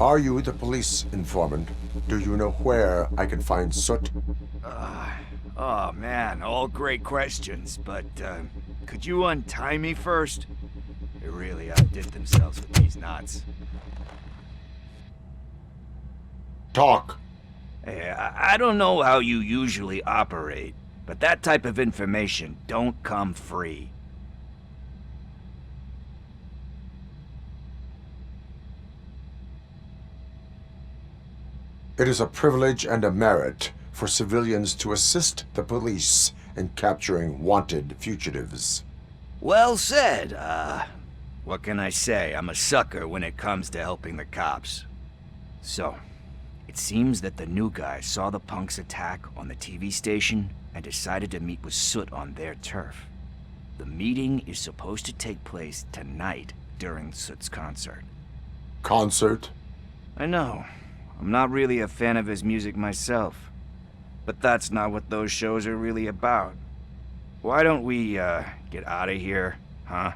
Are you the police informant? Do you know where I can find Soot? Oh man, all great questions, but could you untie me first? They really outdid themselves with these knots. Talk. Hey, I don't know how you usually operate, but that type of information don't come free. It is a privilege and a merit for civilians to assist the police in capturing wanted fugitives. Well said. What can I say? I'm a sucker when it comes to helping the cops. So, it seems that the new guy saw the punks' attack on the TV station and decided to meet with Soot on their turf. The meeting is supposed to take place tonight during Soot's concert. Concert? I know. I'm not really a fan of his music myself. But that's not what those shows are really about. Why don't we, get out of here, huh?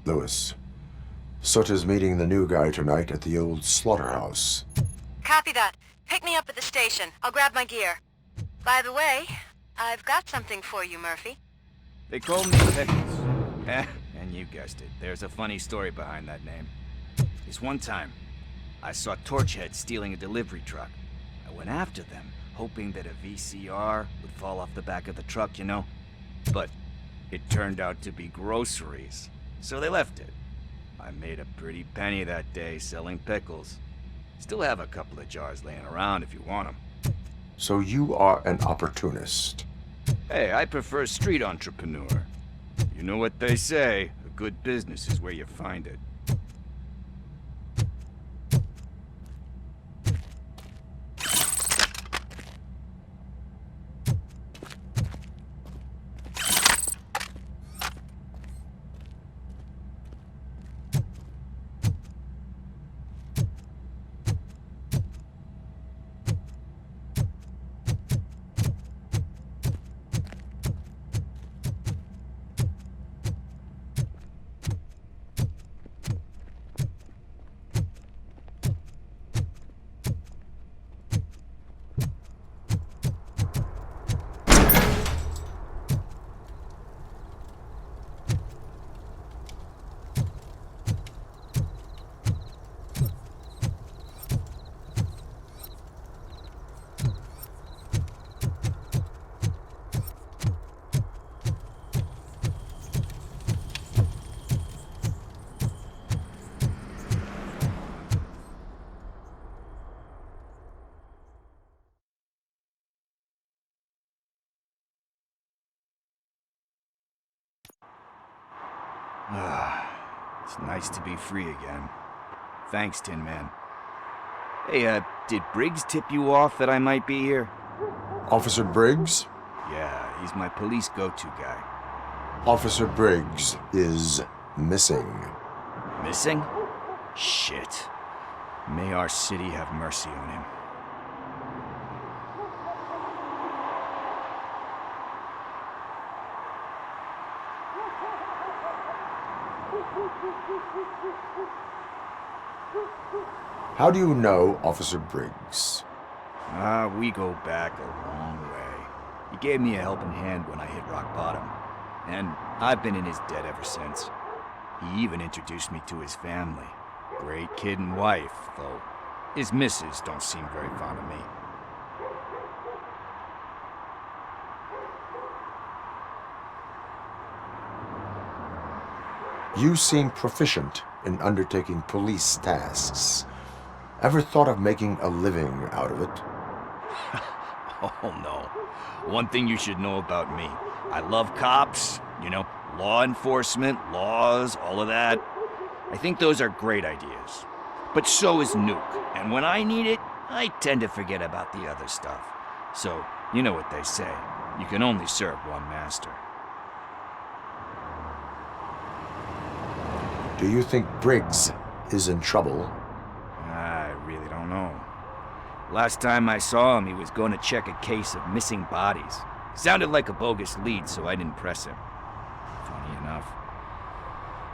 Lewis, Suta's meeting the new guy tonight at the old slaughterhouse. Copy that. Pick me up at the station. I'll grab my gear. By the way, I've got something for you, Murphy. They call me Pickles. And you guessed it. There's a funny story behind that name. This one time, I saw Torchhead stealing a delivery truck. I went after them, hoping that a VCR would fall off the back of the truck, you know? But it turned out to be groceries. So they left it. I made a pretty penny that day selling pickles. Still have a couple of jars laying around if you want them. So you are an opportunist. Hey, I prefer street entrepreneur. You know what they say, a good business is where you find it. It's nice to be free again. Thanks, Tin Man. Hey, did Briggs tip you off that I might be here? Officer Briggs? Yeah, he's my police go-to guy. Officer Briggs is missing. Missing? Shit. May our city have mercy on him. How do you know Officer Briggs? We go back a long way. He gave me a helping hand when I hit rock bottom, and I've been in his debt ever since. He even introduced me to his family. Great kid and wife, though his missus don't seem very fond of me. You seem proficient in undertaking police tasks. Ever thought of making a living out of it? Oh no. One thing you should know about me. I love cops, you know, law enforcement, laws, all of that. I think those are great ideas. But so is Nuke, and when I need it, I tend to forget about the other stuff. So, you know what they say. You can only serve one master. Do you think Briggs is in trouble? I really don't know. Last time I saw him, he was going to check a case of missing bodies. Sounded like a bogus lead, so I didn't press him. Funny enough,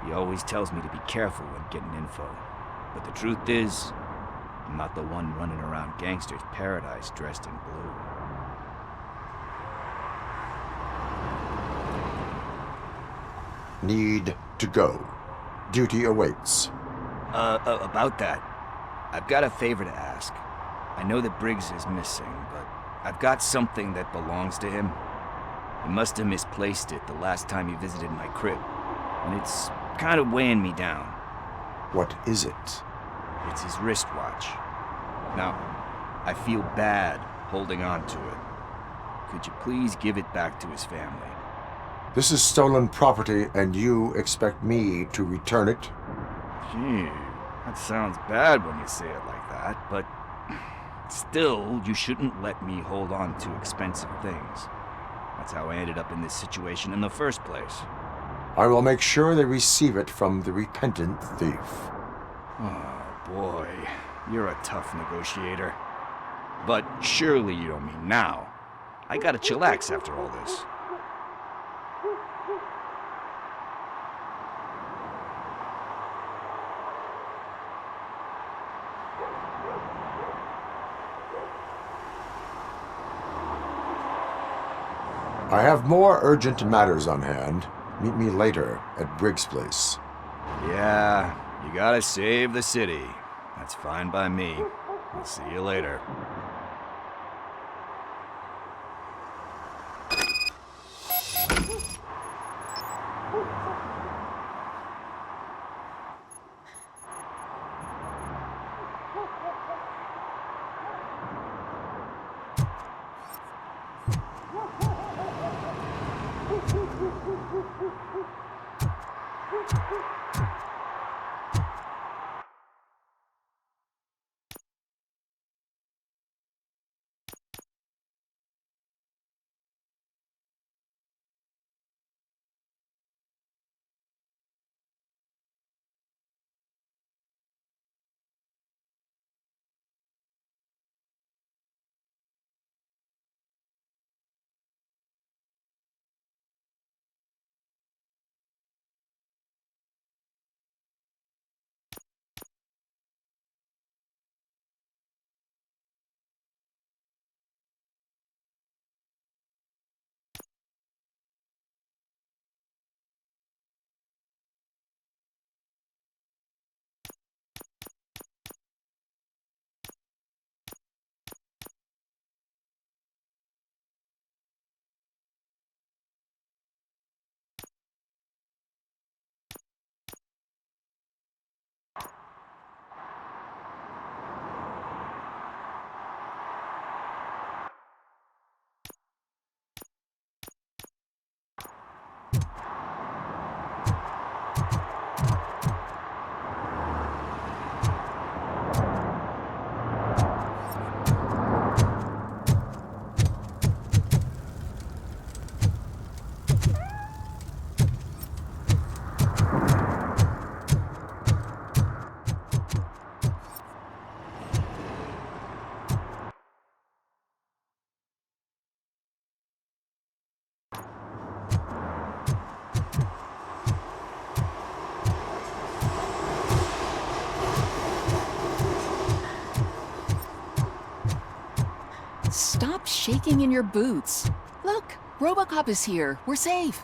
he always tells me to be careful when getting info. But the truth is, I'm not the one running around Gangster's Paradise dressed in blue. Need to go. Duty awaits. About that, I've got a favor to ask. I know that Briggs is missing, but I've got something that belongs to him. He must have misplaced it the last time he visited my crib, and it's kind of weighing me down. What is it? It's his wristwatch. Now, I feel bad holding on to it. Could you please give it back to his family? This is stolen property, and you expect me to return it? Gee, that sounds bad when you say it like that, but still, you shouldn't let me hold on to expensive things. That's how I ended up in this situation in the first place. I will make sure they receive it from the repentant thief. Oh boy, you're a tough negotiator. But surely you don't mean now. I gotta chillax after all this. I have more urgent matters on hand. Meet me later at Briggs' place. Yeah, you gotta save the city. That's fine by me. I'll see you later. Stop shaking in your boots. Look, RoboCop is here. We're safe.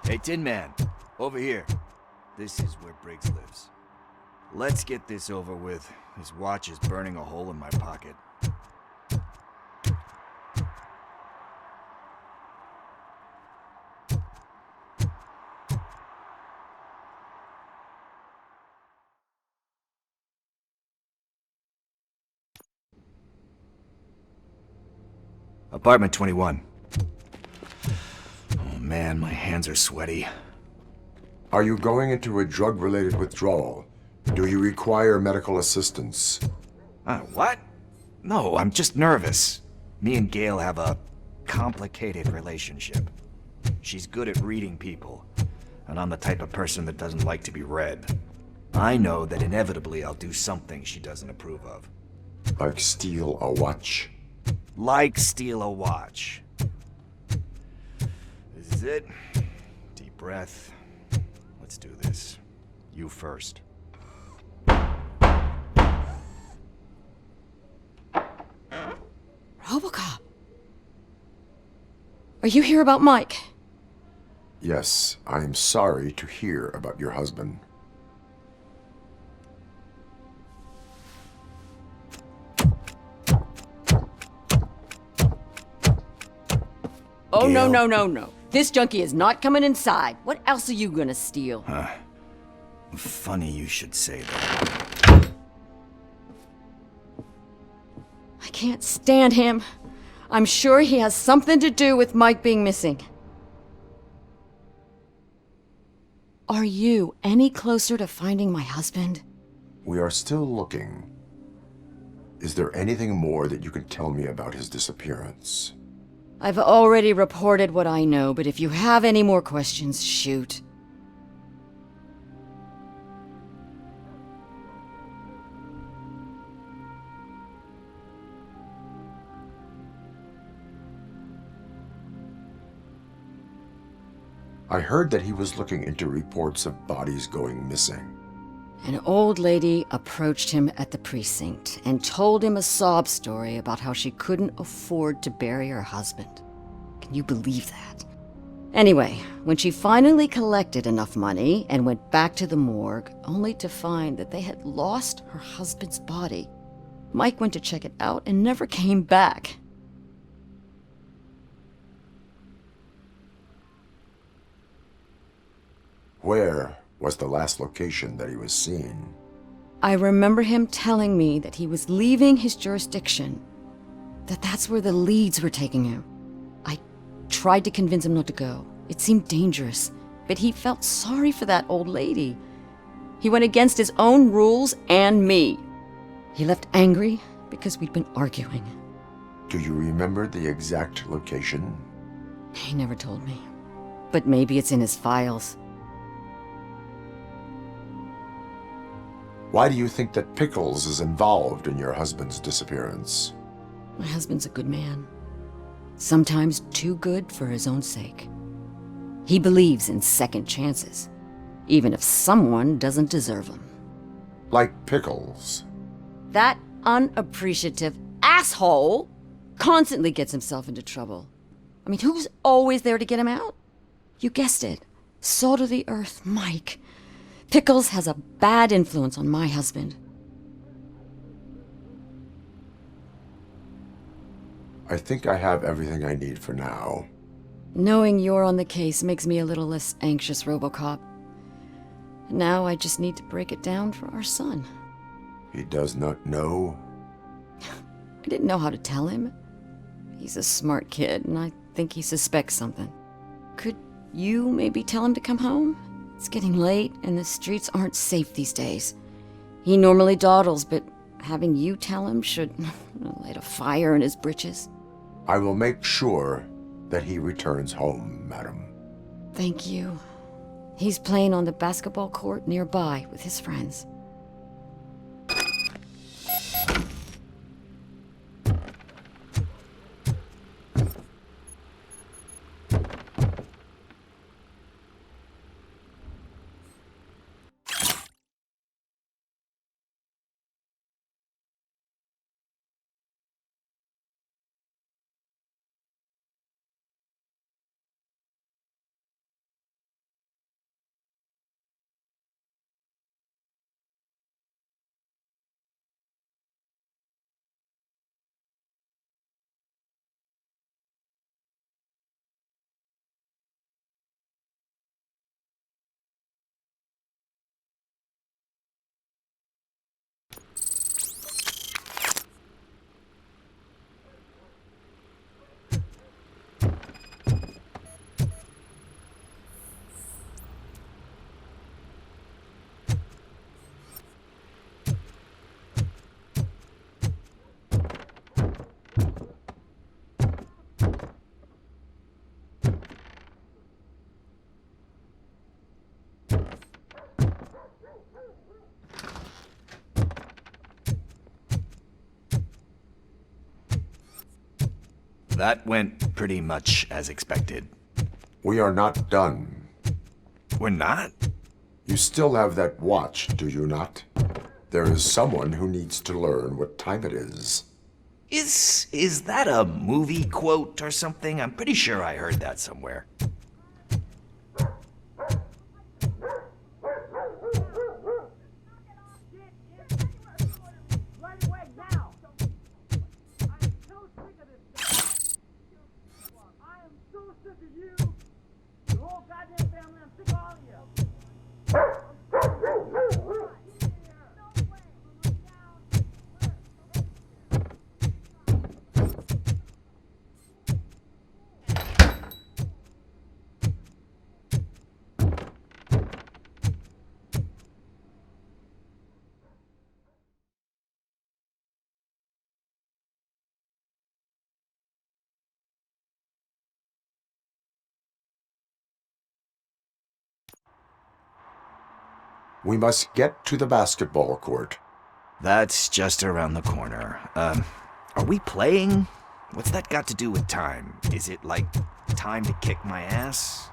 Hey, Tin Man, over here. This is where Briggs lives. Let's get this over with. His watch is burning a hole in my pocket. Apartment 21. Oh man, my hands are sweaty. Are you going into a drug-related withdrawal? Do you require medical assistance? What? No, I'm just nervous. Me and Gail have a complicated relationship. She's good at reading people, and I'm the type of person that doesn't like to be read. I know that inevitably I'll do something she doesn't approve of. Like steal a watch? Like steal a watch. This is it. Deep breath. Let's do this. You first. RoboCop. Are you here about Mike? Yes, I am sorry to hear about your husband. Oh, no, Gail? no, no, no. This junkie is not coming inside. What else are you gonna steal? Funny you should say that. I can't stand him. I'm sure he has something to do with Mike being missing. Are you any closer to finding my husband? We are still looking. Is there anything more that you can tell me about his disappearance? I've already reported what I know, but if you have any more questions, shoot. I heard that he was looking into reports of bodies going missing. An old lady approached him at the precinct and told him a sob story about how she couldn't afford to bury her husband. Can you believe that? Anyway, when she finally collected enough money and went back to the morgue, only to find that they had lost her husband's body, Mike went to check it out and never came back. Where was the last location that he was seen? I remember him telling me that he was leaving his jurisdiction, that's where the leads were taking him. I tried to convince him not to go. It seemed dangerous, but he felt sorry for that old lady. He went against his own rules and me. He left angry because we'd been arguing. Do you remember the exact location? He never told me, but maybe it's in his files. Why do you think that Pickles is involved in your husband's disappearance? My husband's a good man. Sometimes too good for his own sake. He believes in second chances, even if someone doesn't deserve them. Like Pickles. That unappreciative asshole constantly gets himself into trouble. I mean, who's always there to get him out? You guessed it. Salt of the earth, Mike. Pickles has a bad influence on my husband. I think I have everything I need for now. Knowing you're on the case makes me a little less anxious, RoboCop. Now I just need to break it down for our son. He does not know? I didn't know how to tell him. He's a smart kid, and I think he suspects something. Could you maybe tell him to come home? It's getting late, and the streets aren't safe these days. He normally dawdles, but having you tell him should light a fire in his britches. I will make sure that he returns home, madam. Thank you. He's playing on the basketball court nearby with his friends. That went pretty much as expected. We are not done. We're not? You still have that watch, do you not? There is someone who needs to learn what time it is. Is that a movie quote or something? I'm pretty sure I heard that somewhere. We must get to the basketball court. That's just around the corner. Are we playing? What's that got to do with time? Is it like time to kick my ass?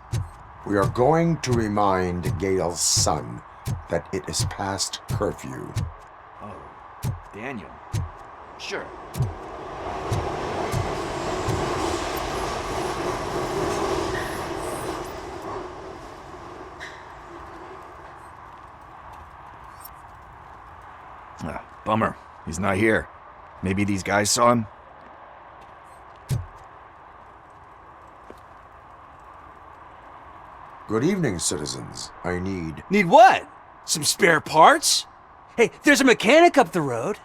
We are going to remind Gail's son that it is past curfew. Oh, Daniel. Sure. Bummer. He's not here. Maybe these guys saw him? Good evening, citizens. I need... Need what? Some spare parts? Hey, there's a mechanic up the road.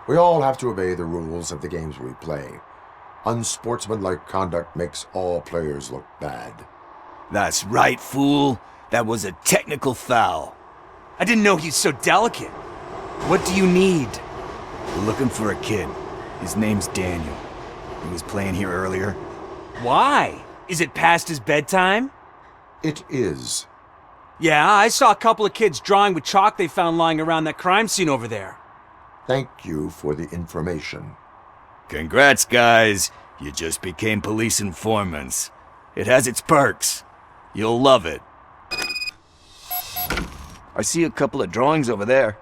We all have to obey the rules of the games we play. Unsportsmanlike conduct makes all players look bad. That's right, fool. That was a technical foul. I didn't know he's so delicate. What do you need? We're looking for a kid. His name's Daniel. He was playing here earlier. Why? Is it past his bedtime? It is. Yeah, I saw a couple of kids drawing with chalk they found lying around that crime scene over there. Thank you for the information. Congrats, guys. You just became police informants. It has its perks. You'll love it. I see a couple of drawings over there.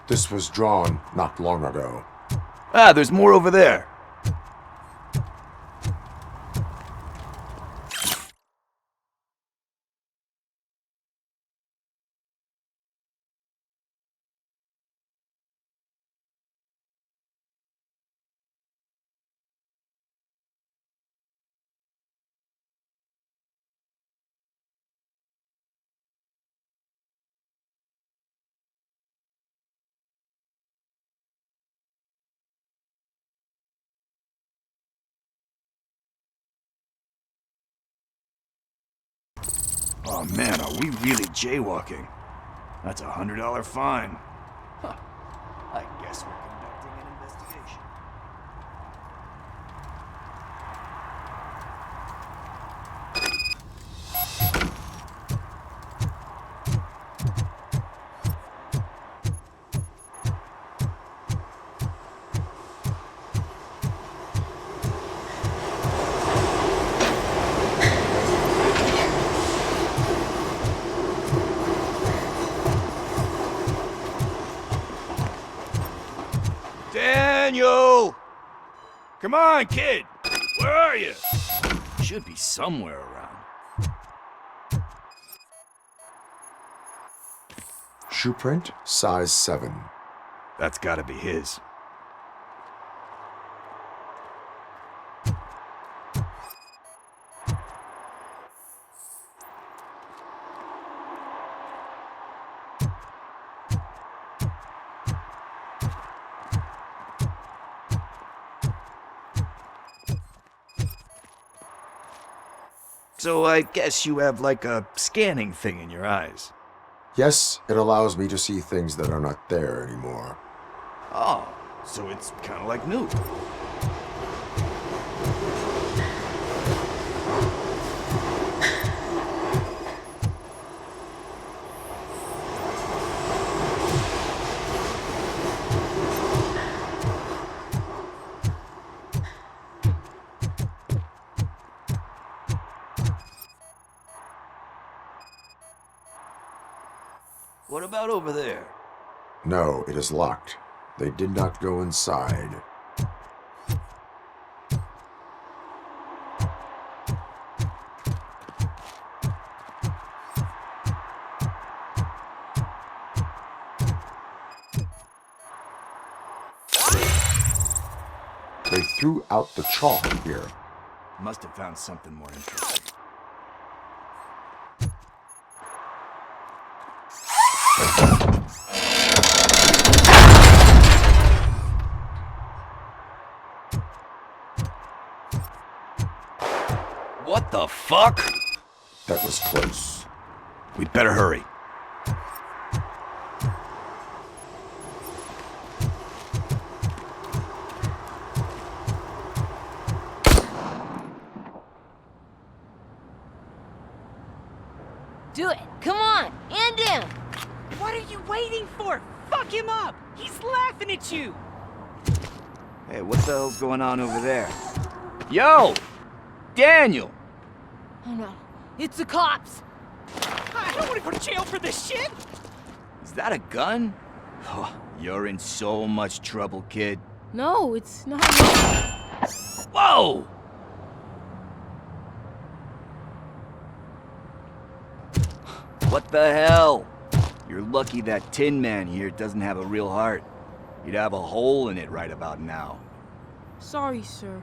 This was drawn not long ago. Ah, there's more over there. Oh man, are we really jaywalking? That's $100 fine. Huh. I guess we're conducting an investigation. Daniel! Come on, kid! Where are you? Should be somewhere around. Shoe print, size 7. That's gotta be his. So I guess you have like a scanning thing in your eyes. Yes, it allows me to see things that are not there anymore. Oh, so it's kind of like new. What about over there? No, it is locked. They did not go inside. They threw out the chalk here. Must have found something more interesting. The fuck? That was close. We'd better hurry. Do it. Come on. And him. What are you waiting for? Fuck him up! He's laughing at you! Hey, what the hell's going on over there? Yo! Daniel! Oh no. It's the cops. I don't want to go to jail for this shit! Is that a gun? Oh, you're in so much trouble, kid. No, it's not. Whoa! What the hell? You're lucky that Tin Man here doesn't have a real heart. You'd have a hole in it right about now. Sorry, sir.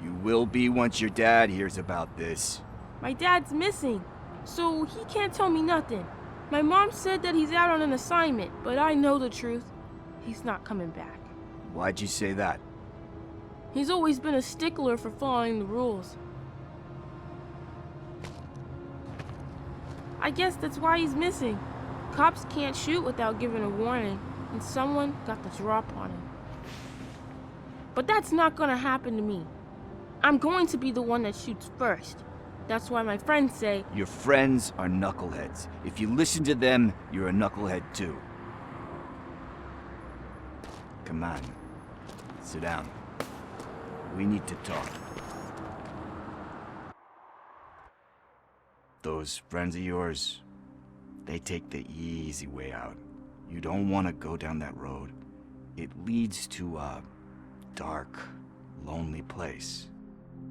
You will be once your dad hears about this. My dad's missing, so he can't tell me nothing. My mom said that he's out on an assignment, but I know the truth. He's not coming back. Why'd you say that? He's always been a stickler for following the rules. I guess that's why he's missing. Cops can't shoot without giving a warning, and someone got the drop on him. But that's not gonna happen to me. I'm going to be the one that shoots first. That's why my friends say, Your friends are knuckleheads. If you listen to them, you're a knucklehead too. Come on. Sit down. We need to talk. Those friends of yours, they take the easy way out. You don't want to go down that road. It leads to a dark, lonely place.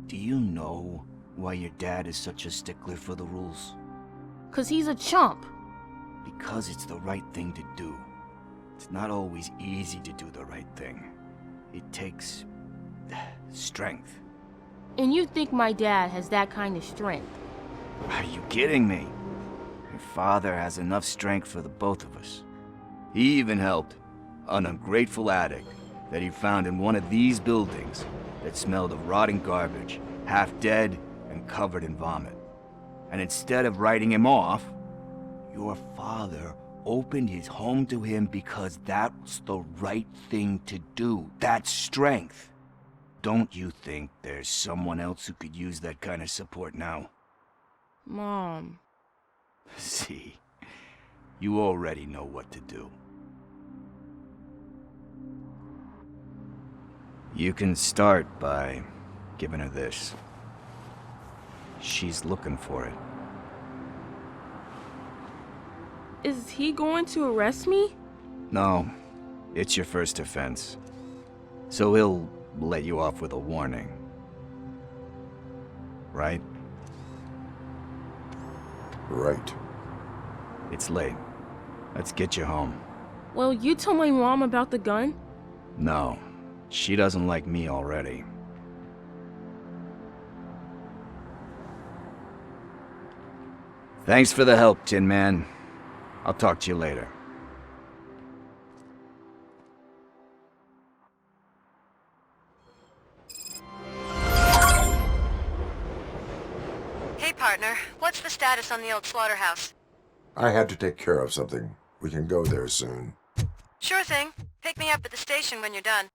Do you know why your dad is such a stickler for the rules? 'cause he's a chump. Because it's the right thing to do. It's not always easy to do the right thing. It takes strength. And you think my dad has that kind of strength? Are you kidding me? Your father has enough strength for the both of us. He even helped an ungrateful addict that he found in one of these buildings that smelled of rotting garbage, half dead and covered in vomit. And instead of writing him off, your father opened his home to him because that was the right thing to do. That's strength. Don't you think there's someone else who could use that kind of support now? Mom. See, you already know what to do. You can start by giving her this. She's looking for it. Is he going to arrest me? No, it's your first offense. So he'll let you off with a warning. Right? Right. It's late. Let's get you home. Well, you told my mom about the gun? No, she doesn't like me already. Thanks for the help, Tin Man. I'll talk to you later. Hey, partner. What's the status on the old slaughterhouse? I had to take care of something. We can go there soon. Sure thing. Pick me up at the station when you're done.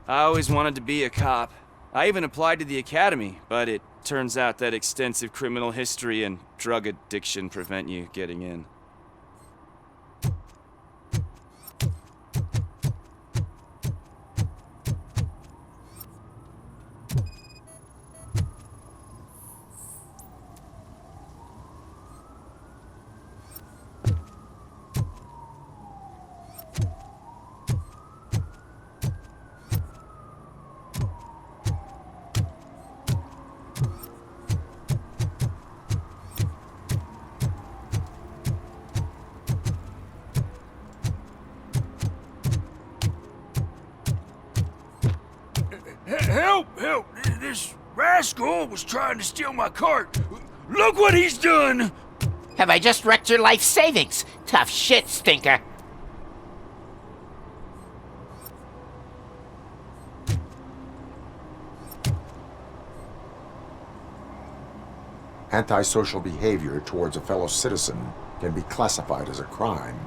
I always wanted to be a cop. I even applied to the academy, but it turns out that extensive criminal history and drug addiction prevent you getting in. Help! Help! This rascal was trying to steal my cart. Look what he's done! Have I just wrecked your life savings? Tough shit, stinker. Antisocial behavior towards a fellow citizen can be classified as a crime.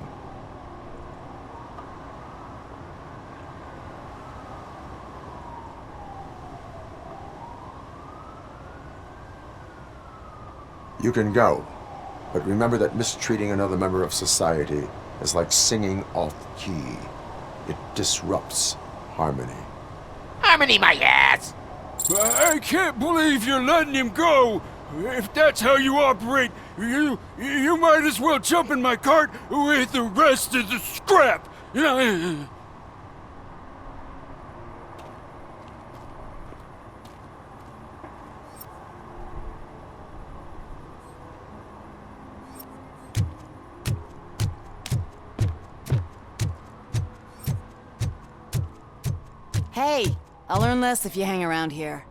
You can go, but remember that mistreating another member of society is like singing off key. It disrupts harmony. Harmony my ass! I can't believe you're letting him go! If that's how you operate, you might as well jump in my cart with the rest of the scrap! Hey, I'll learn less if you hang around here.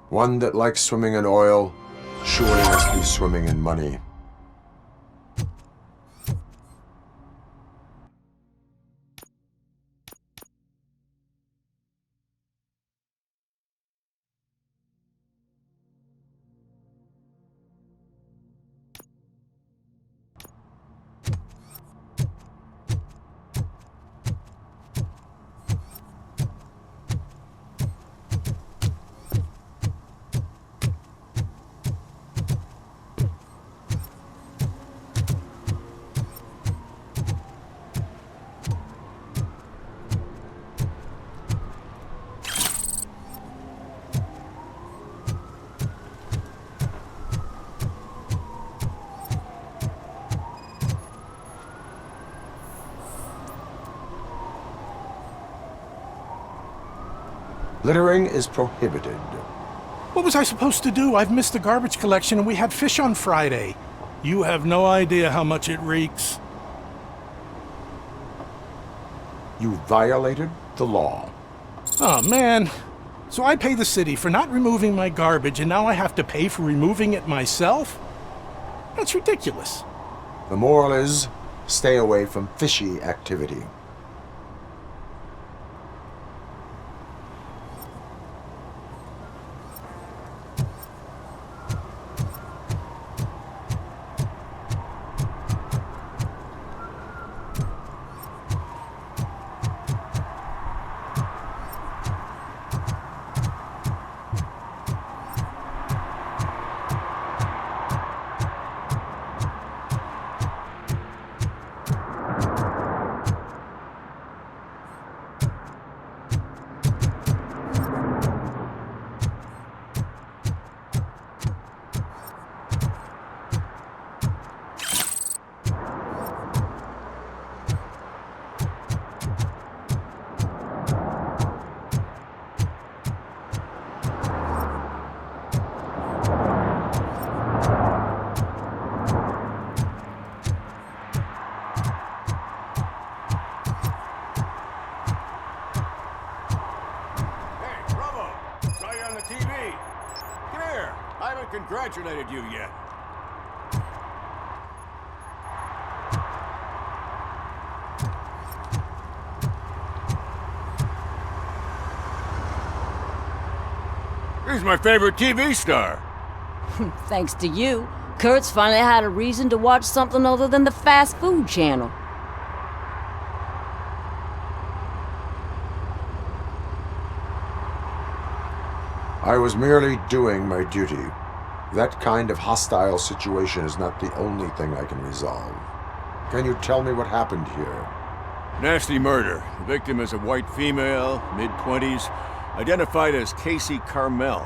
One that likes swimming in oil surely must be swimming in money. Littering is prohibited. What was I supposed to do? I've missed the garbage collection and we had fish on Friday. You have no idea how much it reeks. You violated the law. Oh, man. So I pay the city for not removing my garbage and now I have to pay for removing it myself? That's ridiculous. The moral is, stay away from fishy activity. Congratulated you yet. He's my favorite TV star. Thanks to you, Kurt's finally had a reason to watch something other than the fast food channel. I was merely doing my duty. That kind of hostile situation is not the only thing I can resolve. Can you tell me what happened here? Nasty murder. The victim is a white female, mid-20s, identified as Casey Carmel.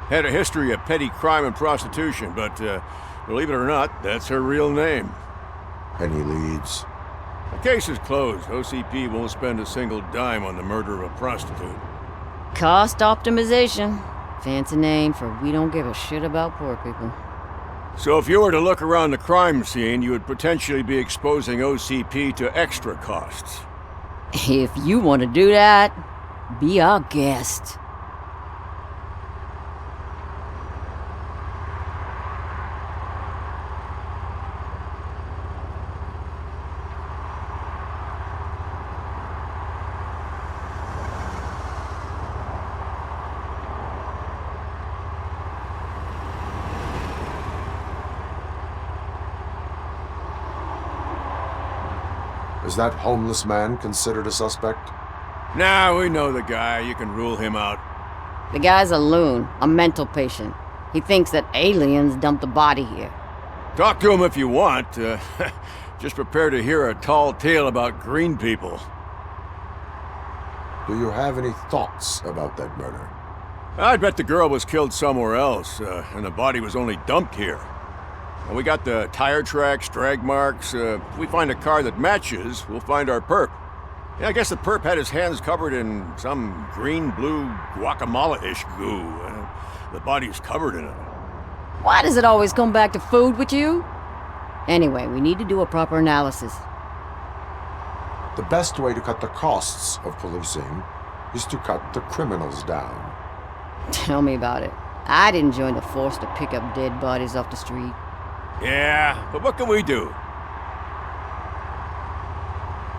Had a history of petty crime and prostitution, but believe it or not, that's her real name. Any leads? The case is closed. OCP won't spend a single dime on the murder of a prostitute. Cost optimization. Fancy name for we don't give a shit about poor people. So if you were to look around the crime scene, you would potentially be exposing OCP to extra costs. If you want to do that, be our guest. Is that homeless man considered a suspect? Nah, we know the guy. You can rule him out. The guy's a loon, a mental patient. He thinks that aliens dumped a body here. Talk to him if you want. Just prepare to hear a tall tale about green people. Do you have any thoughts about that murder? I'd bet the girl was killed somewhere else, and the body was only dumped here. And we got the tire tracks, drag marks. If we find a car that matches, we'll find our perp. Yeah, I guess the perp had his hands covered in some green-blue guacamole-ish goo. The body's covered in it. Why does it always come back to food with you? Anyway, we need to do a proper analysis. The best way to cut the costs of policing is to cut the criminals down. Tell me about it. I didn't join the force to pick up dead bodies off the street. Yeah, but what can we do?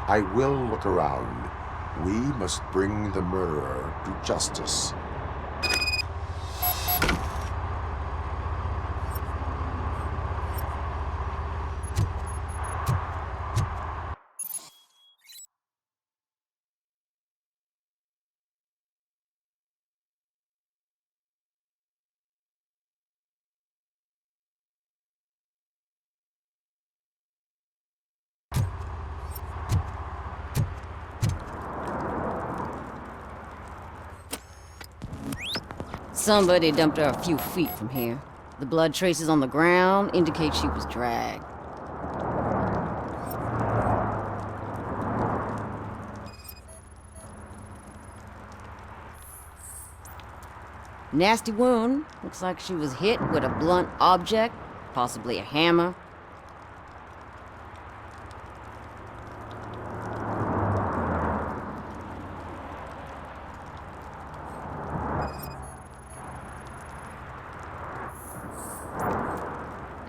I will look around. We must bring the murderer to justice. Somebody dumped her a few feet from here. The blood traces on the ground indicate she was dragged. Nasty wound. Looks like she was hit with a blunt object, possibly a hammer.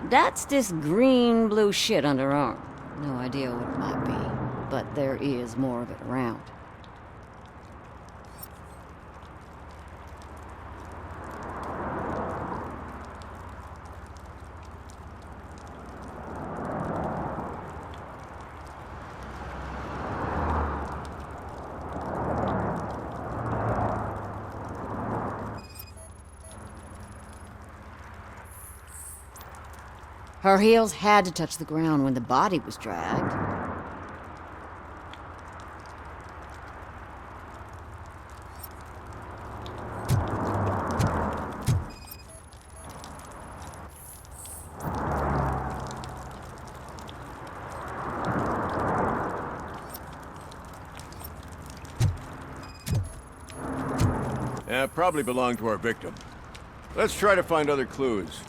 That's this green-blue shit under her arm. No idea what it might be, but there is more of it around. Her heels had to touch the ground when the body was dragged. Probably belonged to our victim. Let's try to find other clues.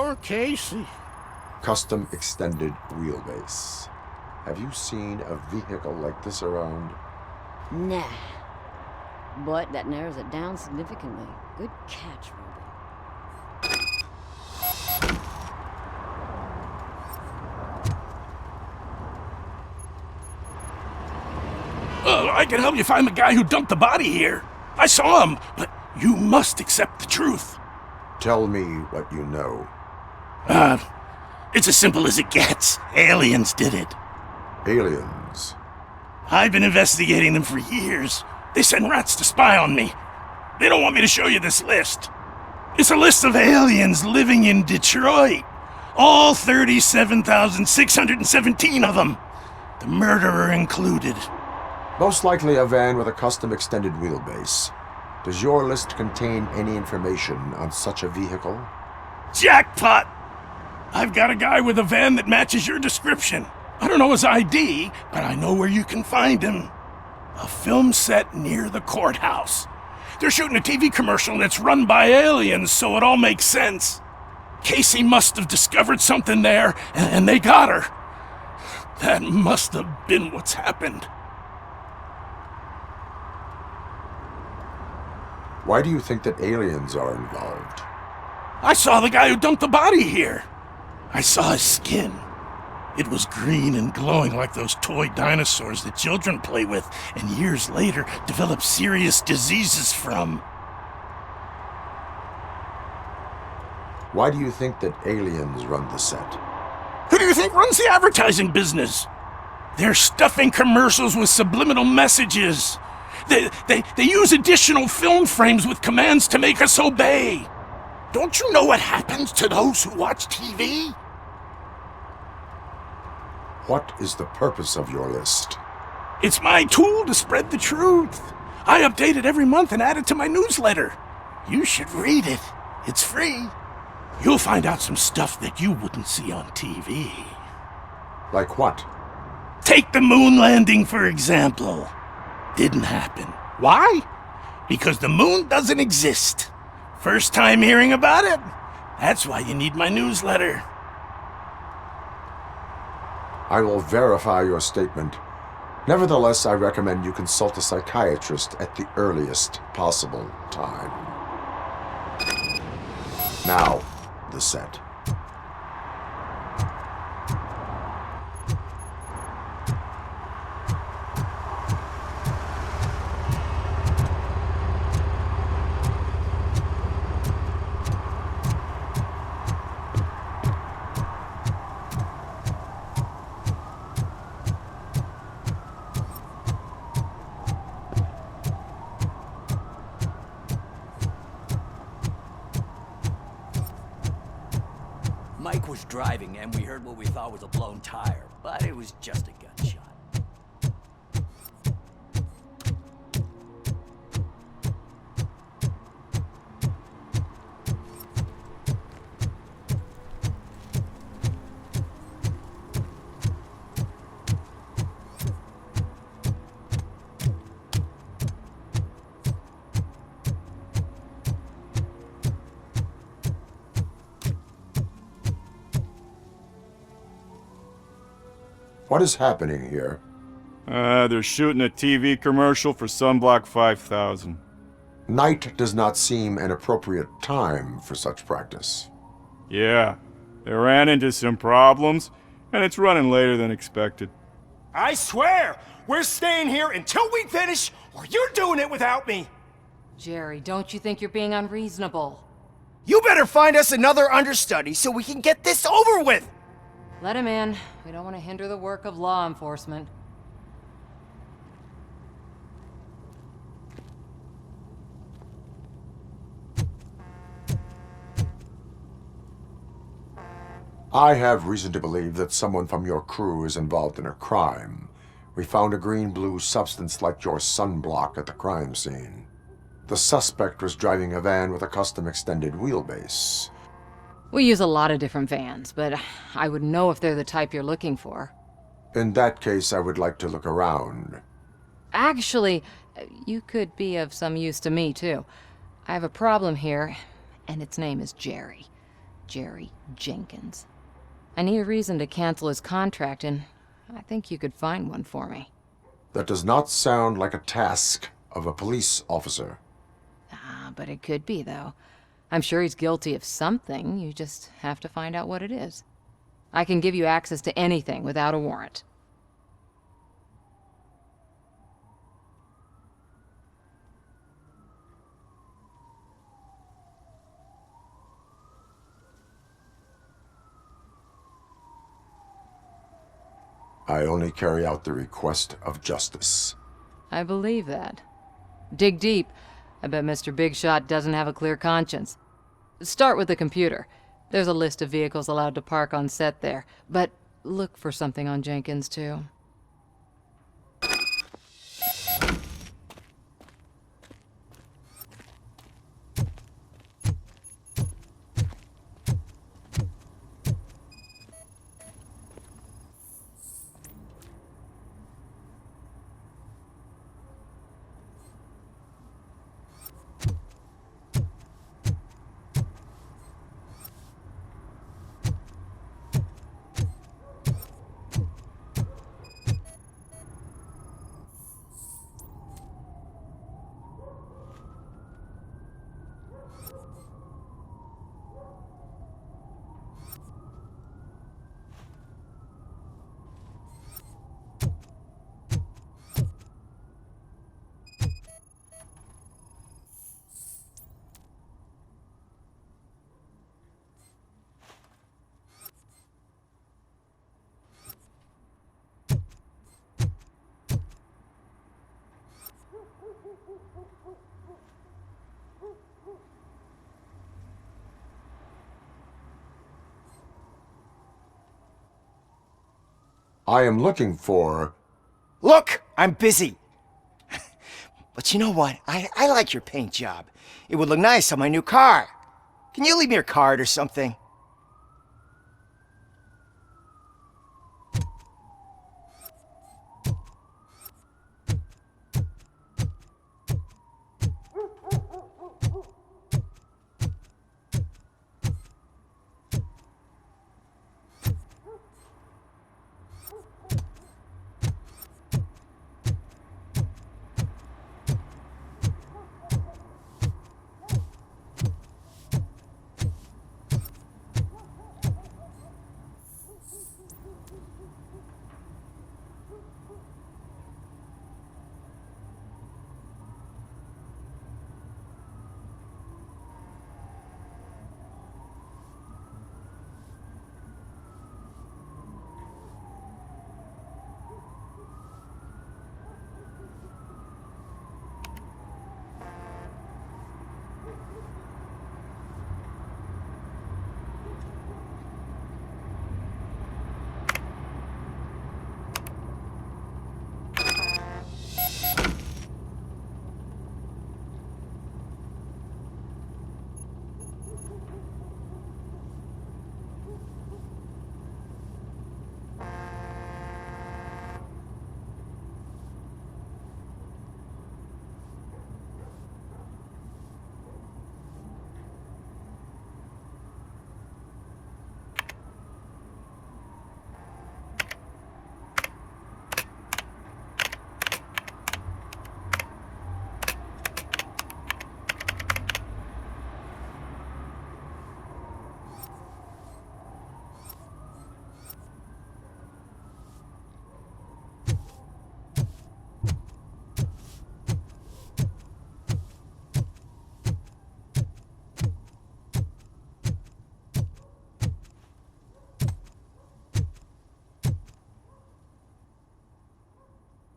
Poor Casey. Custom extended wheelbase. Have you seen a vehicle like this around? Nah. But that narrows it down significantly. Good catch, Robo. I can help you find the guy who dumped the body here. I saw him, but you must accept the truth. Tell me what you know. It's as simple as it gets. Aliens did it. Aliens? I've been investigating them for years. They send rats to spy on me. They don't want me to show you this list. It's a list of aliens living in Detroit. All 37,617 of them. The murderer included. Most likely a van with a custom extended wheelbase. Does your list contain any information on such a vehicle? Jackpot! I've got a guy with a van that matches your description. I don't know his ID, but I know where you can find him. A film set near the courthouse. They're shooting a TV commercial that's run by aliens, so it all makes sense. Casey must have discovered something there, and they got her. That must have been what's happened. Why do you think that aliens are involved? I saw the guy who dumped the body here. I saw his skin. It was green and glowing like those toy dinosaurs that children play with and years later develop serious diseases from. Why do you think that aliens run the set? Who do you think runs the advertising business? They're stuffing commercials with subliminal messages. They use additional film frames with commands to make us obey. Don't you know what happens to those who watch TV? What is the purpose of your list? It's my tool to spread the truth. I update it every month and add it to my newsletter. You should read it. It's free. You'll find out some stuff that you wouldn't see on TV. Like what? Take the moon landing, for example. Didn't happen. Why? Because the moon doesn't exist. First time hearing about it? That's why you need my newsletter. I will verify your statement. Nevertheless, I recommend you consult a psychiatrist at the earliest possible time. Now, the set. Mike was driving and we heard what we thought was a blown tire, but it was just a gunshot. What is happening here? They're shooting a TV commercial for Sunblock 5000. Night does not seem an appropriate time for such practice. Yeah, they ran into some problems, and it's running later than expected. I swear, we're staying here until we finish, or you're doing it without me! Jerry, don't you think you're being unreasonable? You better find us another understudy so we can get this over with! Let him in. We don't want to hinder the work of law enforcement. I have reason to believe that someone from your crew is involved in a crime. We found a green-blue substance like your sunblock at the crime scene. The suspect was driving a van with a custom extended wheelbase. We use a lot of different vans, but I wouldn't know if they're the type you're looking for. In that case, I would like to look around. Actually, you could be of some use to me, too. I have a problem here, and its name is Jerry. Jerry Jenkins. I need a reason to cancel his contract, and I think you could find one for me. That does not sound like a task of a police officer. Ah, but it could be, though. I'm sure he's guilty of something. You just have to find out what it is. I can give you access to anything without a warrant. I only carry out the request of justice. I believe that. Dig deep. I bet Mr. Big Shot doesn't have a clear conscience. Start with the computer. There's a list of vehicles allowed to park on set there, but look for something on Jenkins, too. I am looking for... Look, I'm busy. But you know what? I like your paint job. It would look nice on my new car. Can you leave me your card or something?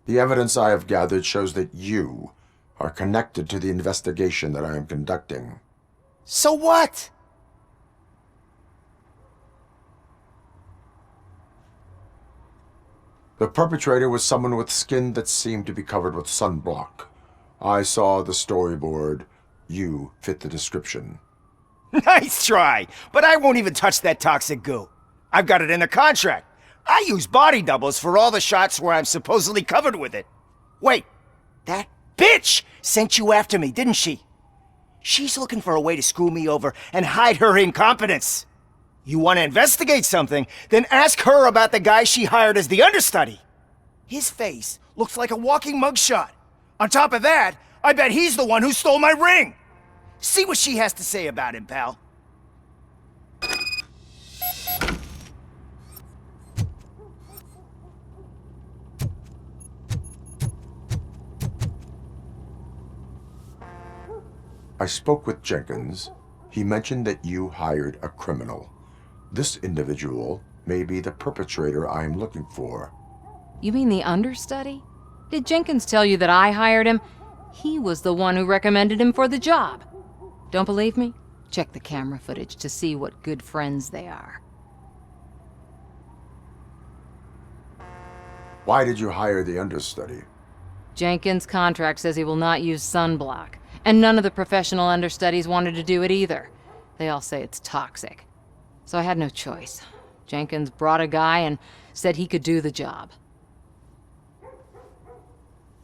The evidence I have gathered shows that you are connected to the investigation that I am conducting. So what? The perpetrator was someone with skin that seemed to be covered with sunblock. I saw the storyboard. You fit the description. Nice try, but I won't even touch that toxic goo. I've got it in the contract. I use body doubles for all the shots where I'm supposedly covered with it. Wait, that bitch sent you after me, didn't she? She's looking for a way to screw me over and hide her incompetence. You want to investigate something, then ask her about the guy she hired as the understudy. His face looks like a walking mugshot. On top of that, I bet he's the one who stole my ring. See what she has to say about him, pal. I spoke with Jenkins. He mentioned that you hired a criminal. This individual may be the perpetrator I am looking for. You mean the understudy? Did Jenkins tell you that I hired him? He was the one who recommended him for the job. Don't believe me? Check the camera footage to see what good friends they are. Why did you hire the understudy? Jenkins' contract says he will not use sunblock, and none of the professional understudies wanted to do it either. They all say it's toxic. So I had no choice. Jenkins brought a guy and said he could do the job.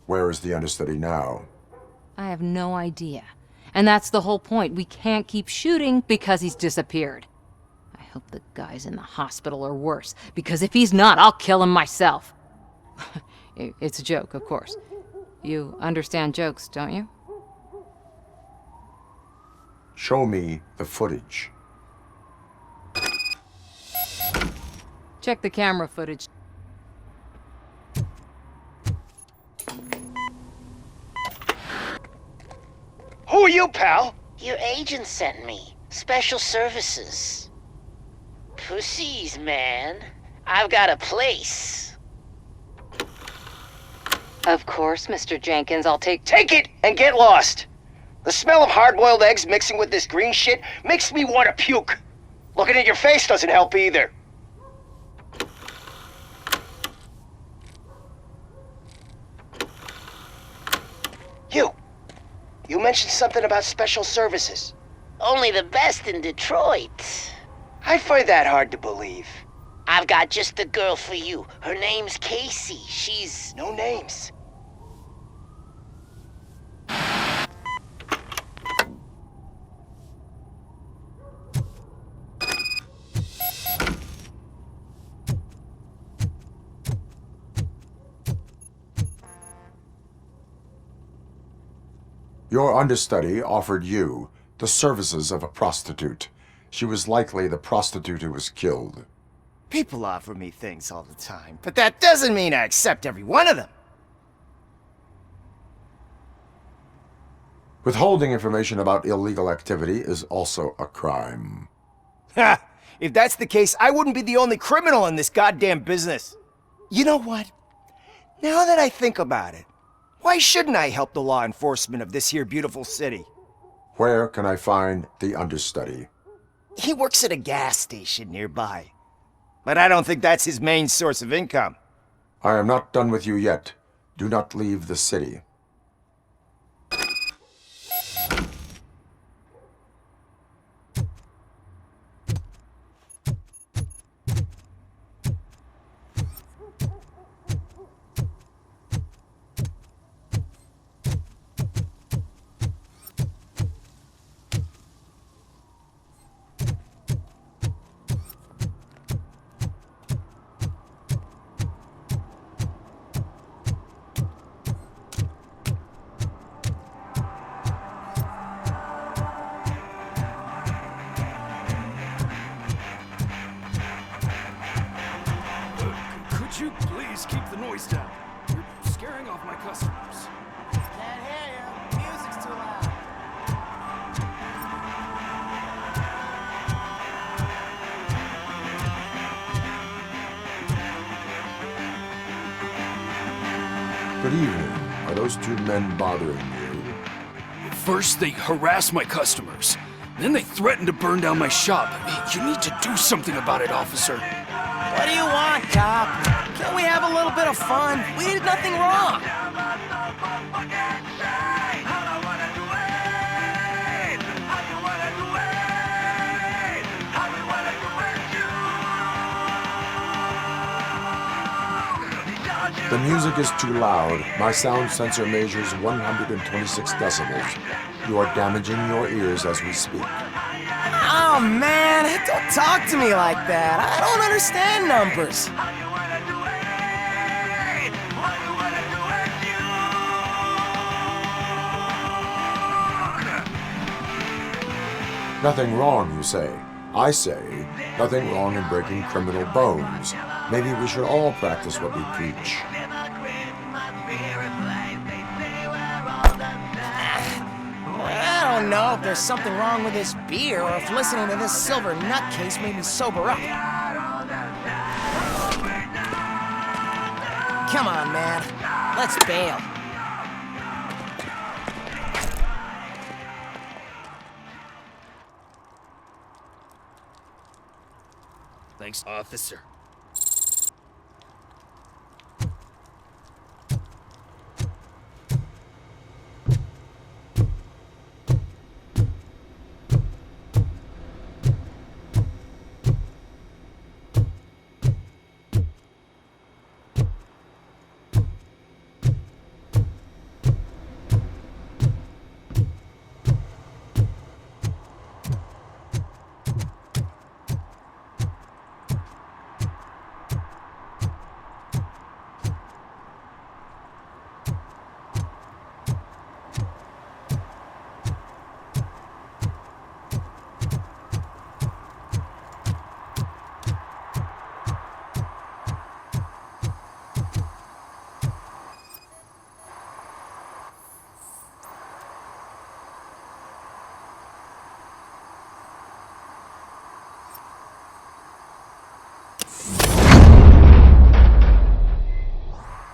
Where is the understudy now? I have no idea. And that's the whole point. We can't keep shooting because he's disappeared. I hope the guy's in the hospital or worse, because if he's not, I'll kill him myself. It's a joke, of course. You understand jokes, don't you? Show me the footage. Check the camera footage. Who are you, pal? Your agent sent me. Special services. Pussies, man. I've got a place. Of course, Mr. Jenkins, I'll take it and get lost. The smell of hard-boiled eggs mixing with this green shit makes me want to puke. Looking at your face doesn't help either. You mentioned something about special services. Only the best in Detroit. I find that hard to believe. I've got just the girl for you. Her name's Casey. She's... No names. Your understudy offered you the services of a prostitute. She was likely the prostitute who was killed. People offer me things all the time, but that doesn't mean I accept every one of them. Withholding information about illegal activity is also a crime. Ha! If that's the case, I wouldn't be the only criminal in this goddamn business. You know what? Now that I think about it, why shouldn't I help the law enforcement of this here beautiful city? Where can I find the understudy? He works at a gas station nearby. But I don't think that's his main source of income. I am not done with you yet. Do not leave the city. Could you please keep the noise down? You're scaring off my customers. Can't hear you. Music's too loud. Good evening. Are those two men bothering you? First, they harass my customers. Then they threaten to burn down my shop. You need to do something about it, officer. What do you want, cop? Can't we have a little bit of fun? We did nothing wrong. The music is too loud. My sound sensor measures 126 decibels. You are damaging your ears as we speak. Oh, man, don't talk to me like that. I don't understand numbers. Nothing wrong, you say. I say, nothing wrong in breaking criminal bones. Maybe we should all practice what we preach. I don't know if there's something wrong with this beer or if listening to this silver nutcase made me sober up. Come on, man. Let's bail. Thanks, officer.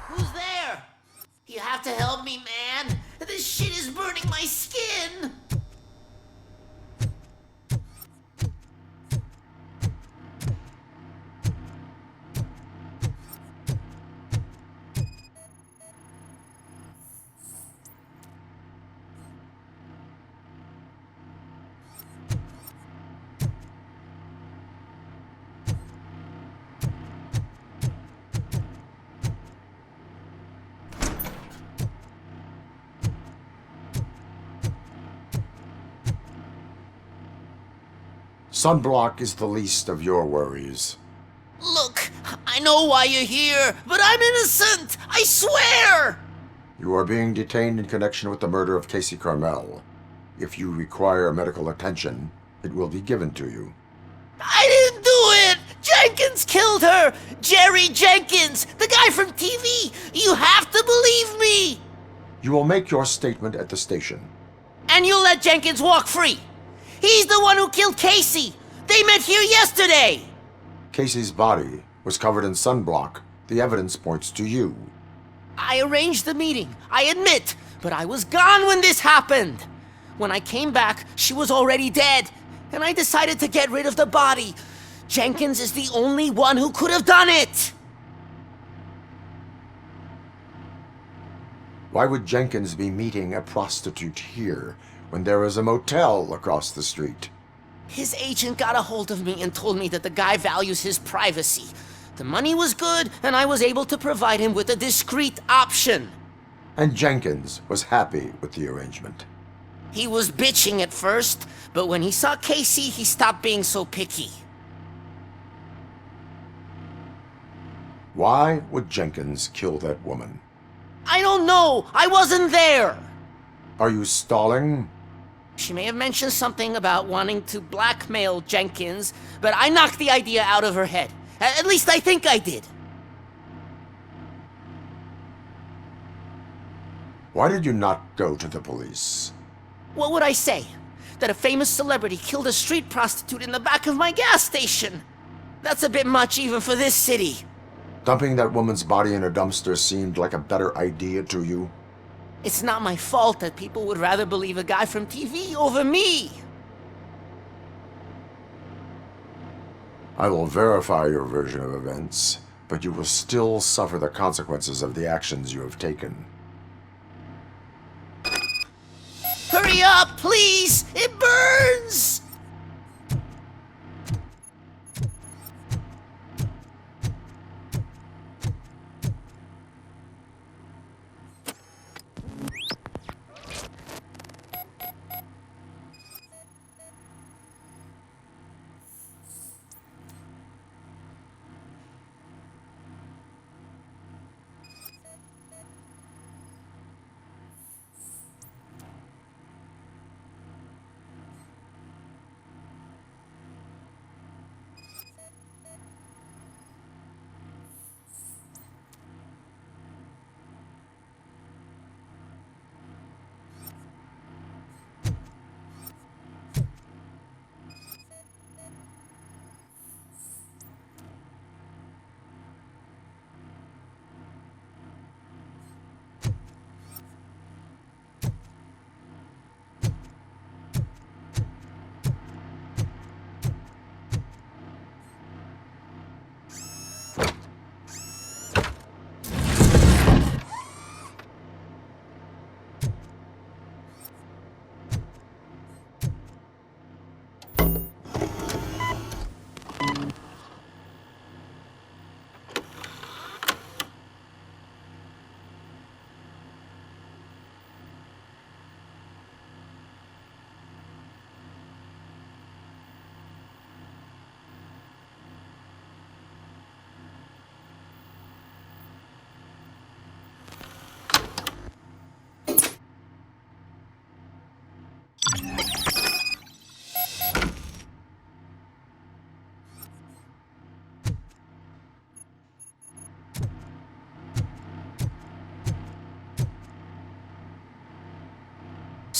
Who's there? You have to help me, man. This shit is burning my skin. Sunblock is the least of your worries. Look, I know why you're here, but I'm innocent! I swear! You are being detained in connection with the murder of Casey Carmel. If you require medical attention, it will be given to you. I didn't do it! Jenkins killed her! Jerry Jenkins! The guy from TV! You have to believe me! You will make your statement at the station. And you'll let Jenkins walk free! He's the one who killed Casey! They met here yesterday! Casey's body was covered in sunblock. The evidence points to you. I arranged the meeting, I admit, but I was gone when this happened. When I came back, she was already dead, and I decided to get rid of the body. Jenkins is the only one who could have done it! Why would Jenkins be meeting a prostitute here when there is a motel across the street? His agent got a hold of me and told me that the guy values his privacy. The money was good, and I was able to provide him with a discreet option. And Jenkins was happy with the arrangement. He was bitching at first, but when he saw Casey, he stopped being so picky. Why would Jenkins kill that woman? I don't know! I wasn't there! Are you stalling? She may have mentioned something about wanting to blackmail Jenkins, but I knocked the idea out of her head. At least I think I did. Why did you not go to the police? What would I say? That a famous celebrity killed a street prostitute in the back of my gas station? That's a bit much even for this city. Dumping that woman's body in a dumpster seemed like a better idea to you? It's not my fault that people would rather believe a guy from TV over me. I will verify your version of events, but you will still suffer the consequences of the actions you have taken. Hurry up, please! It burns!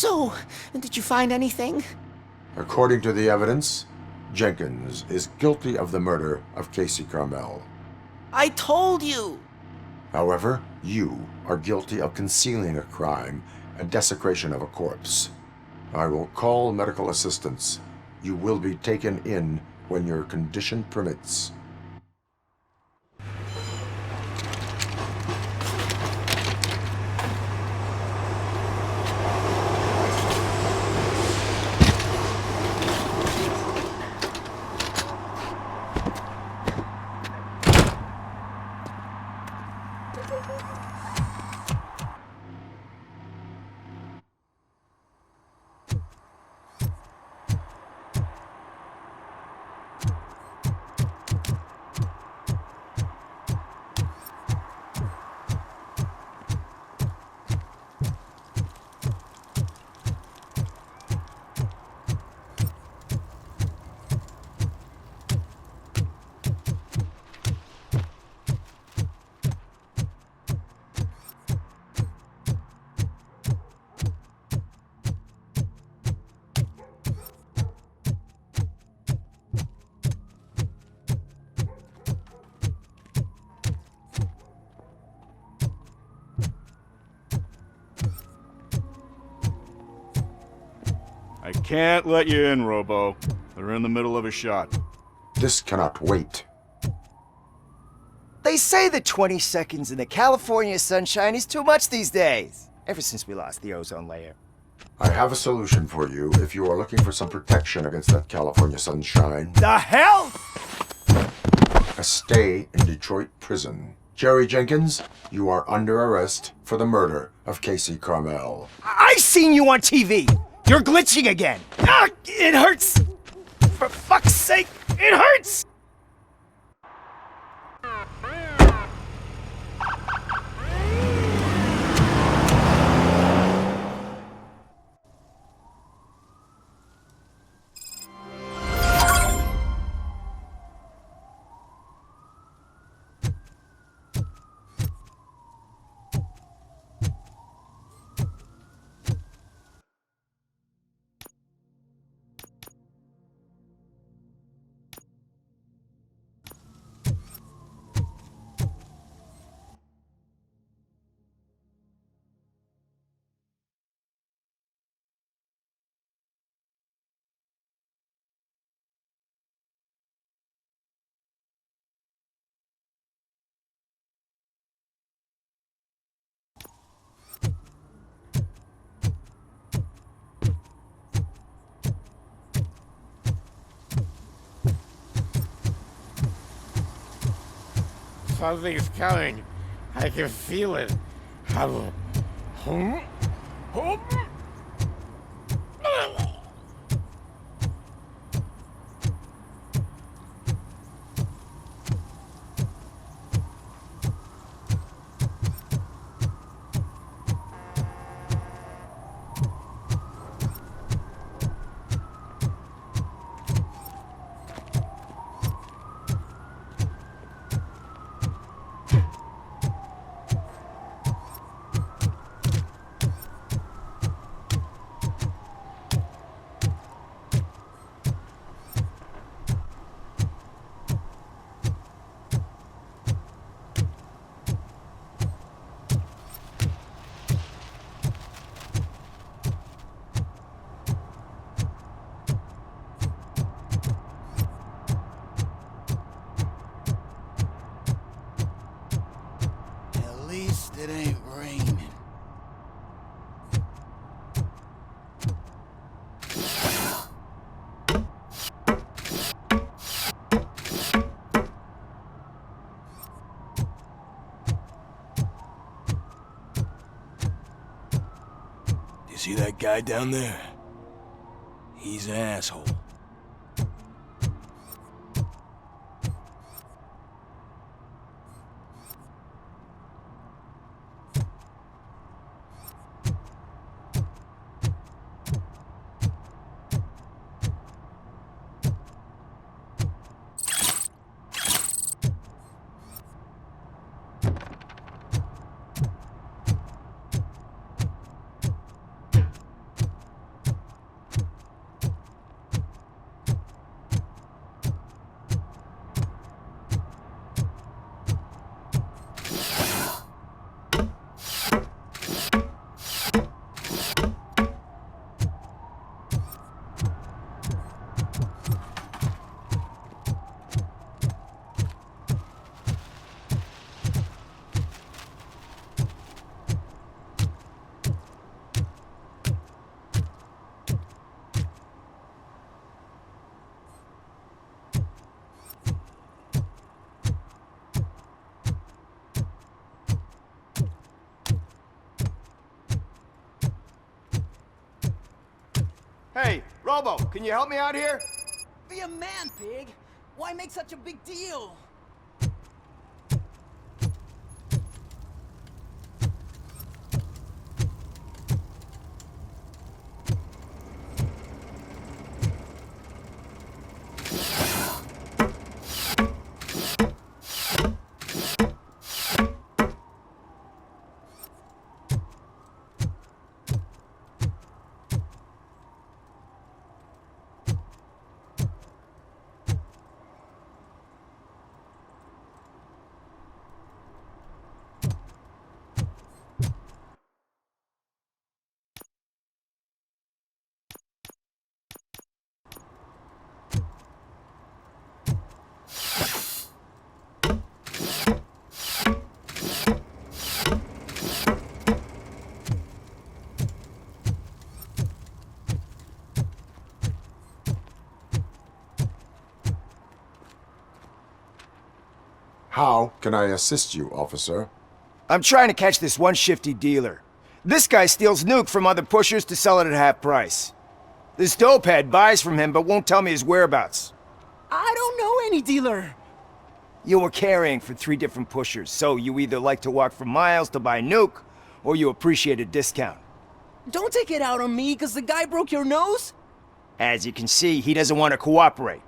So, did you find anything? According to the evidence, Jenkins is guilty of the murder of Casey Carmel. I told you! However, you are guilty of concealing a crime and desecration of a corpse. I will call medical assistance. You will be taken in when your condition permits. I can't let you in, Robo. They're in the middle of a shot. This cannot wait. They say that 20 seconds in the California sunshine is too much these days. Ever since we lost the ozone layer. I have a solution for you if you are looking for some protection against that California sunshine. The hell? A stay in Detroit prison. Jerry Jenkins, you are under arrest for the murder of Casey Carmel. I seen you on TV. You're glitching again. Ah, it hurts. For fuck's sake, it hurts. Something's coming. I can feel it. It ain't raining. You see that guy down there? He's an asshole. Hey, Robo, can you help me out here? Be a man, Pig. Why make such a big deal? How can I assist you, officer? I'm trying to catch this one shifty dealer. This guy steals nuke from other pushers to sell it at half price. This dopehead buys from him but won't tell me his whereabouts. I don't know any dealer. You were carrying for 3 different pushers, so you either like to walk for miles to buy nuke, or you appreciate a discount. Don't take it out on me, because the guy broke your nose? As you can see, he doesn't want to cooperate.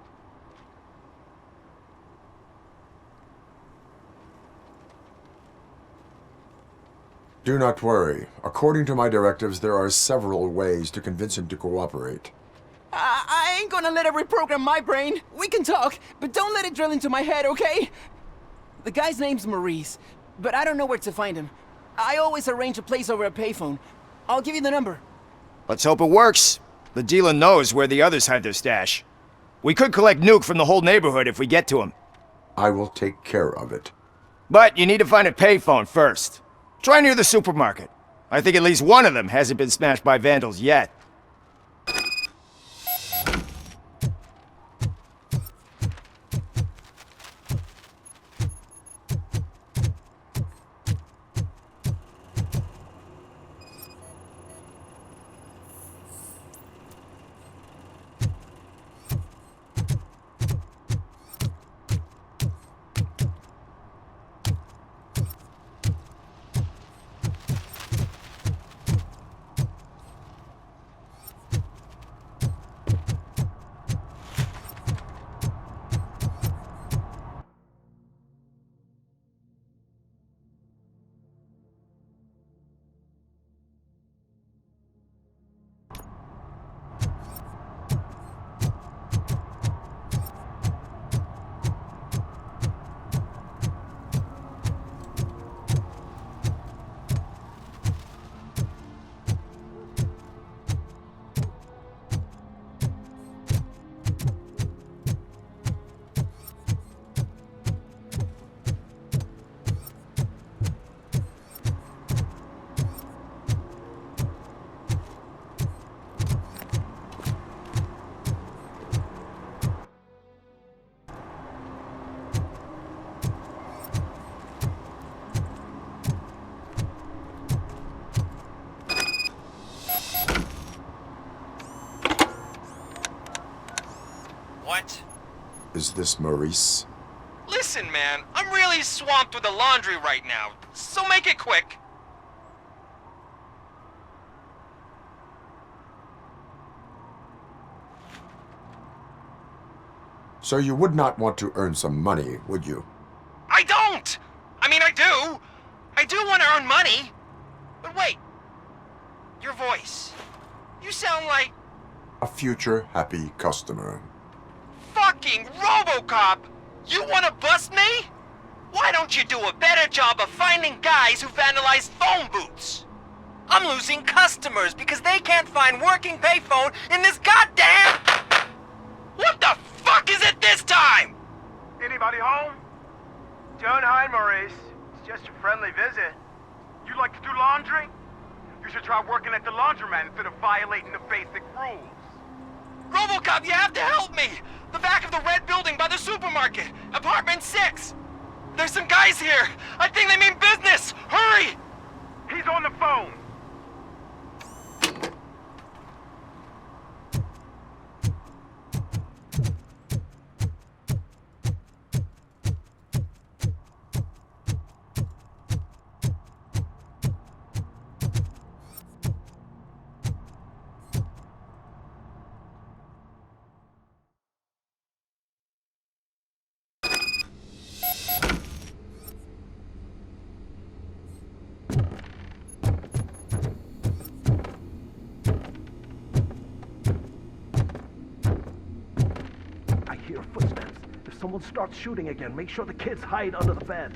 Do not worry. According to my directives, there are several ways to convince him to cooperate. I ain't gonna let it reprogram my brain. We can talk, but don't let it drill into my head, okay? The guy's name's Maurice, but I don't know where to find him. I always arrange a place over a payphone. I'll give you the number. Let's hope it works. The dealer knows where the others hide their stash. We could collect nuke from the whole neighborhood if we get to him. I will take care of it. But you need to find a payphone first. Try near the supermarket. I think at least one of them hasn't been smashed by vandals yet. What? Is this Maurice? Listen, man, I'm really swamped with the laundry right now, so make it quick. So you would not want to earn some money, would you? I don't! I mean, I do. I do want to earn money. But wait. Your voice. You sound like... A future happy customer. Fucking RoboCop! You want to bust me? Why don't you do a better job of finding guys who vandalize phone booths? I'm losing customers because they can't find working payphone in this goddamn... What the fuck is it this time? Anybody home? Don't hide, Maurice. It's just a friendly visit. You like to do laundry? You should try working at the laundromat instead of violating the basic rules. RoboCop, you have to help me! The back of the red building by the supermarket, apartment 6. There's some guys here. I think they mean business. Hurry! He's on the phone. someone starts shooting again, make sure the kids hide under the bed.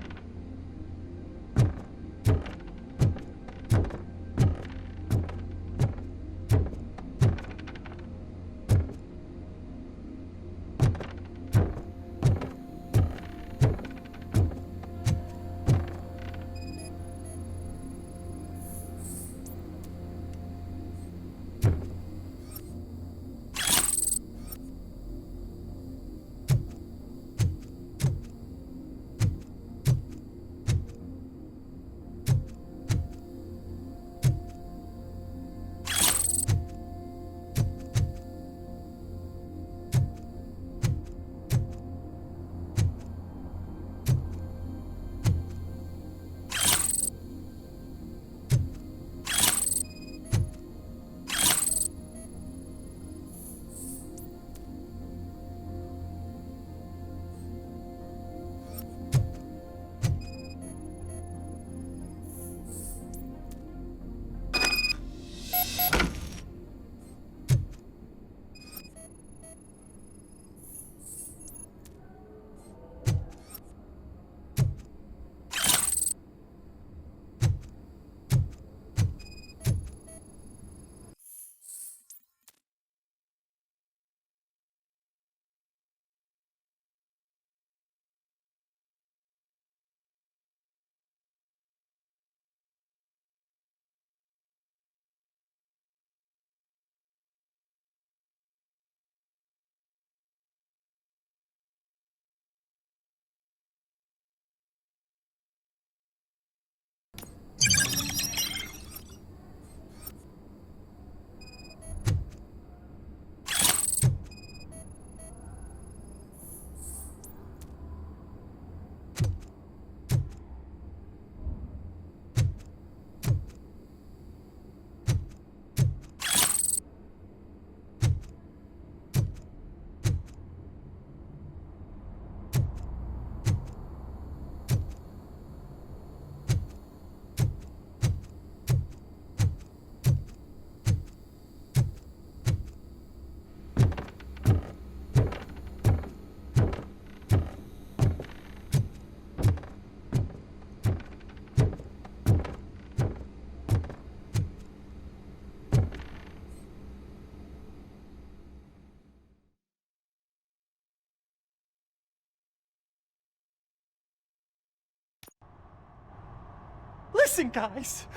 Listen, guys.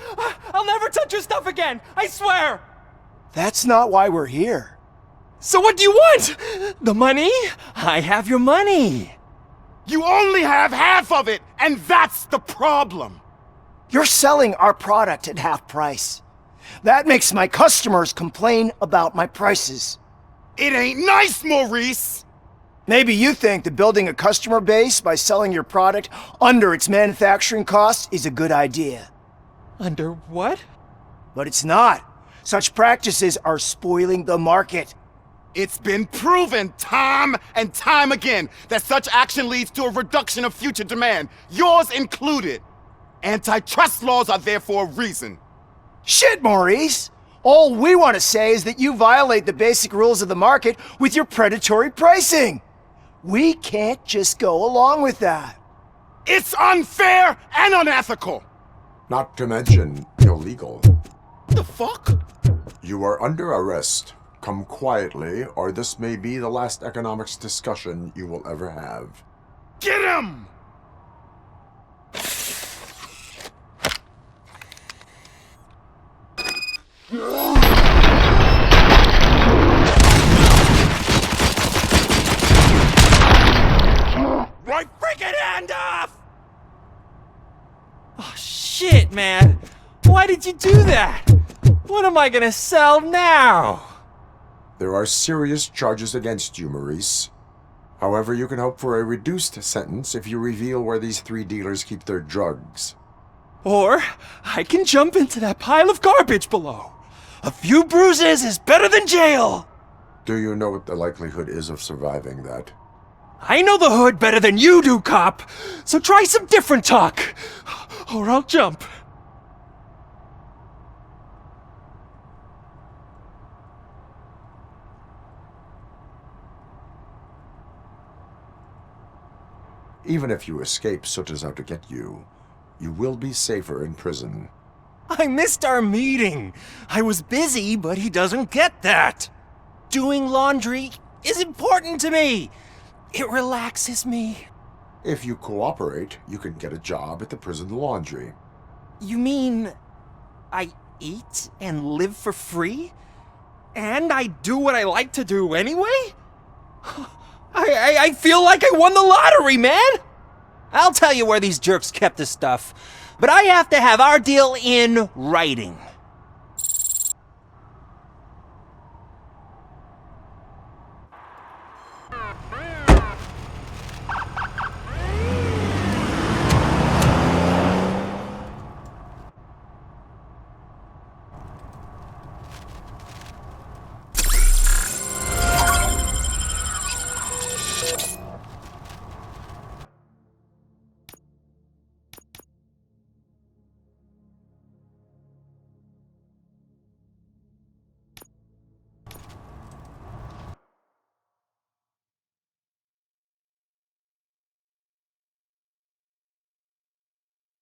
I'll never touch your stuff again. I swear. That's not why we're here. So what do you want? The money? I have your money. You only have half of it, and that's the problem. You're selling our product at half price. That makes my customers complain about my prices. It ain't nice, Maurice! Maybe you think that building a customer base by selling your product under its manufacturing cost is a good idea. Under what? But it's not. Such practices are spoiling the market. It's been proven time and time again that such action leads to a reduction of future demand, yours included. Antitrust laws are there for a reason. Shit, Maurice! All we want to say is that you violate the basic rules of the market with your predatory pricing. We can't just go along with that. It's unfair and unethical! Not to mention illegal. The fuck? You are under arrest. Come quietly, or this may be the last economics discussion you will ever have. Get him! Right freaking hand off! Oh shit, man. Why did you do that? What am I gonna sell now? There are serious charges against you, Maurice. However, you can hope for a reduced sentence if you reveal where these 3 dealers keep their drugs. Or I can jump into that pile of garbage below. A few bruises is better than jail. Do you know what the likelihood is of surviving that? I know the hood better than you do, cop. So try some different talk, or I'll jump. Even if you escape Soot is out to get you, you will be safer in prison. I missed our meeting. I was busy, but he doesn't get that. Doing laundry is important to me. It relaxes me. If you cooperate, you can get a job at the prison laundry. You mean I eat and live for free? And I do what I like to do anyway? I feel like I won the lottery, man! I'll tell you where these jerks kept the stuff, but I have to have our deal in writing.